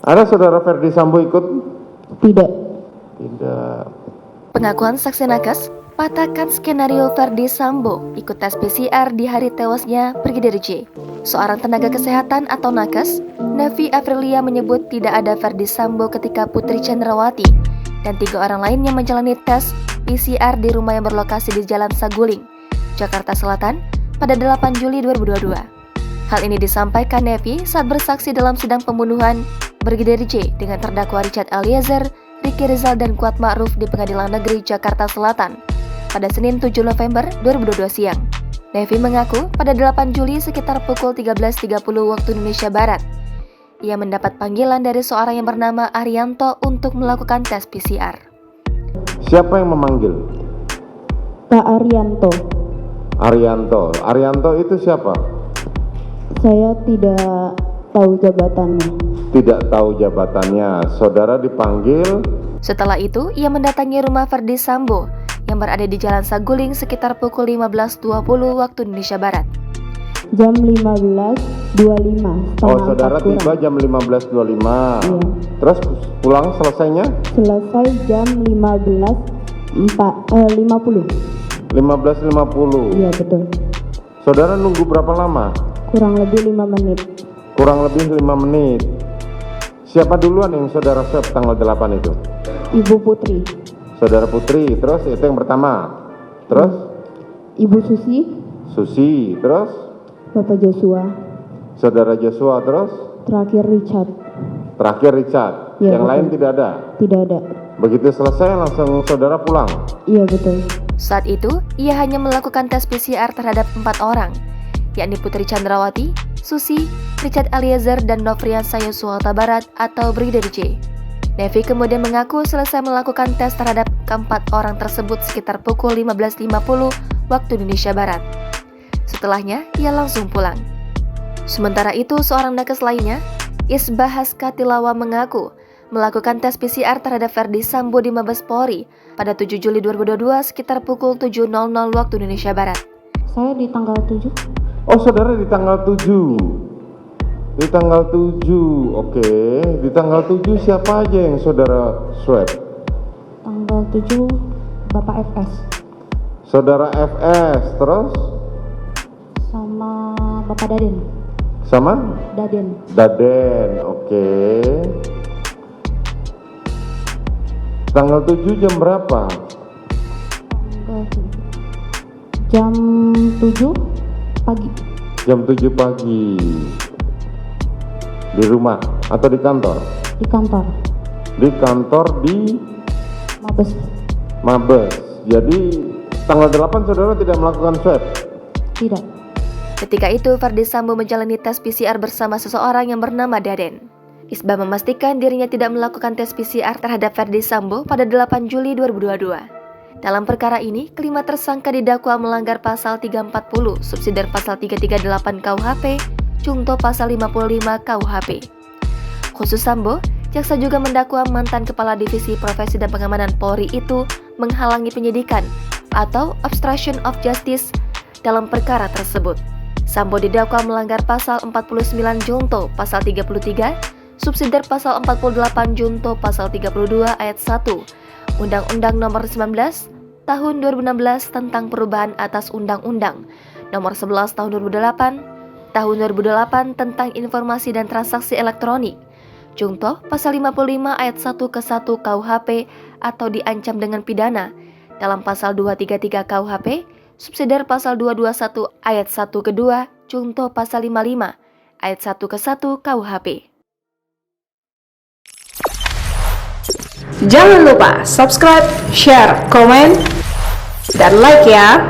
Ada saudara Ferdi Sambo ikut? Tidak. Tidak. Pengakuan saksi nakes, patahkan skenario Ferdi Sambo ikut tes PCR di hari tewasnya Brigadir J. Seorang tenaga kesehatan atau nakes, Nevi Aprilia menyebut tidak ada Ferdi Sambo ketika Putri Chandrawati dan 3 orang lainnya menjalani tes PCR di rumah yang berlokasi di Jalan Saguling, Jakarta Selatan pada 8 Juli 2022. Hal ini disampaikan Nevi saat bersaksi dalam sidang pembunuhan Brigadir J dengan terdakwa Richard Eliezer, Ricky Rizal dan Kuat Ma'ruf di Pengadilan Negeri Jakarta Selatan pada Senin 7 November 2022 siang. Nevi mengaku pada 8 Juli sekitar pukul 13.30 waktu Indonesia Barat, ia mendapat panggilan dari seorang yang bernama Arianto untuk melakukan tes PCR. Siapa yang memanggil? Pak Arianto. Arianto itu siapa? Saya tidak tahu jabatannya. Tidak tahu jabatannya. Saudara dipanggil. Setelah itu, ia mendatangi rumah Ferdi Sambo yang berada di Jalan Saguling sekitar pukul 15.20 waktu Indonesia Barat. Jam 15.25. Oh, saudara tiba jam 15.25. Iya. Terus pulang selesainya? Selesai jam 15.50. 15.50. Iya betul. Saudara nunggu berapa lama? Kurang lebih 5 menit. Kurang lebih 5 menit. Siapa duluan yang saudara swab tanggal 8 itu? Ibu Putri. Saudara Putri, terus itu yang pertama. Terus? Ibu Susi. Susi, terus? Bapak Joshua. Saudara Joshua, terus? Terakhir Richard. Terakhir Richard. Ya, yang betul. lain tidak ada? Tidak ada. Begitu selesai langsung saudara pulang? Iya betul. Saat itu, ia hanya melakukan tes PCR terhadap 4 orang, yakni Putri Chandrawati, Susi, Richard Eliezer, dan Nofriansah Yosua Huta Barat atau Brigadir J. Nevi kemudian mengaku selesai melakukan tes terhadap keempat orang tersebut sekitar pukul 15.50 waktu Indonesia Barat. Setelahnya, ia langsung pulang. Sementara itu, seorang nakes lainnya, Isbah Haskatilawa mengaku melakukan tes PCR terhadap Ferdi Sambo di Mabes Polri pada 7 Juli 2022 sekitar pukul 7.00 waktu Indonesia Barat. Saya di tanggal 7. Oh, saudara di tanggal 7. Di tanggal 7, oke. Di tanggal 7 siapa aja yang saudara swab? Tanggal 7 Bapak FS. Saudara FS, terus? Sama Bapak Daden. Sama? Daden. Oke. Tanggal 7 jam berapa? Tanggal 7. Jam 7 pagi. Jam 7 pagi. Di rumah atau di kantor? Di kantor. Di kantor di Mabes. Jadi tanggal 8 saudara tidak melakukan swab? Tidak. Ketika itu, Ferdi Sambo menjalani tes PCR bersama seseorang yang bernama Daden. Isbah memastikan dirinya tidak melakukan tes PCR terhadap Ferdi Sambo pada 8 Juli 2022. Dalam perkara ini, kelima tersangka didakwa melanggar pasal 340, subsidiar pasal 338 KUHP, Cungto pasal 55 KUHP. Khusus Sambo, jaksa juga mendakwa mantan Kepala Divisi Profesi dan Pengamanan Polri itu menghalangi penyidikan atau obstruction of justice dalam perkara tersebut. Sambo didakwa melanggar pasal 49 Junto pasal 33, subsidiar pasal 48 Junto pasal 32 ayat 1, Undang-Undang Nomor 19 Tahun 2016 tentang perubahan atas Undang-Undang Nomor 11 Tahun 2008, Tahun 2008 tentang informasi dan transaksi elektronik, Junto pasal 55 ayat 1 ke 1 KUHP atau diancam dengan pidana dalam pasal 233 KUHP, subsidiar pasal 221 ayat 1 ke 2, Junto pasal 55 ayat 1 ke 1 KUHP. Jangan lupa subscribe, share, komen, dan like ya.